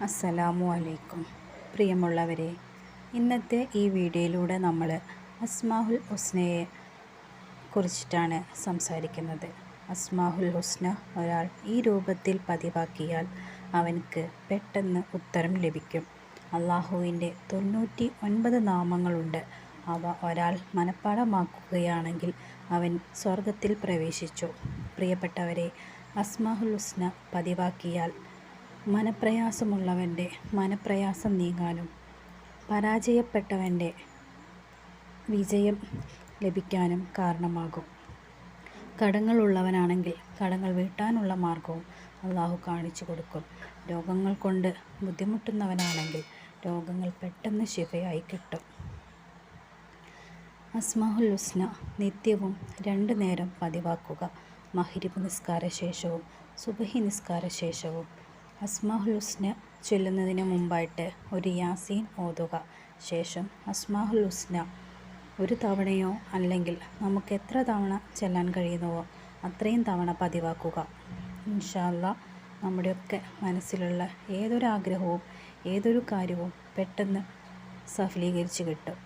അസ്സലാമു അലൈക്കും. പ്രിയമുള്ളവരെ, ഇന്നത്തെ ഈ വീഡിയോയിലൂടെ നമ്മൾ അസ്മാഉൽ ഹുസ്നയെ കുറിച്ചിട്ടാണ് സംസാരിക്കുന്നത്. അസ്മാഉൽ ഹുസ്ന ഒരാൾ ഈ രൂപത്തിൽ പതിവാക്കിയാൽ അവനക്ക് പെട്ടെന്ന് ഉത്തരം ലഭിക്കും. അള്ളാഹുവിൻ്റെ 99 നാമങ്ങളുണ്ട്. അവ ഒരാൾ മനഃപ്പാഠമാക്കുകയാണെങ്കിൽ അവൻ സ്വർഗത്തിൽ പ്രവേശിച്ചു. പ്രിയപ്പെട്ടവരെ, അസ്മാഉൽ ഹുസ്ന പതിവാക്കിയാൽ മനപ്രയാസമുള്ളവൻ്റെ മനപ്രയാസം നീങ്ങാനും പരാജയപ്പെട്ടവൻ്റെ വിജയം ലഭിക്കാനും കാരണമാകും. കടങ്ങളുള്ളവനാണെങ്കിൽ കടങ്ങൾ വീട്ടാനുള്ള മാർഗവും അള്ളാഹു കാണിച്ചു കൊടുക്കും. രോഗങ്ങൾ കൊണ്ട് ബുദ്ധിമുട്ടുന്നവനാണെങ്കിൽ രോഗങ്ങൾ പെട്ടെന്ന് ശിഫയായി കിട്ടും. അസ്മാഉൽ ഹുസ്ന നിത്യവും 2 നേരം പതിവാക്കുക. മഗ്‌രിബ് നിസ്കാര ശേഷവും സുബ്ഹി നിസ്കാര ശേഷവും. അസ്മാഉൽ ഹുസ്ന ചൊല്ലുന്നതിന് മുമ്പായിട്ട് ഒരു യാസീൻ ഓതുക. ശേഷം അസ്മാഉൽ ഹുസ്ന ഒരു തവണയോ അല്ലെങ്കിൽ നമുക്ക് എത്ര തവണ ചൊല്ലാൻ കഴിയുന്നുവോ അത്രയും തവണ പതിവാക്കുക. ഇൻഷാ അല്ലാഹ് നമ്മുടെയൊക്കെ മനസ്സിലുള്ള ഏതൊരു ആഗ്രഹവും ഏതൊരു കാര്യവും പെട്ടെന്ന് സഫലീകരിച്ച് കിട്ടും.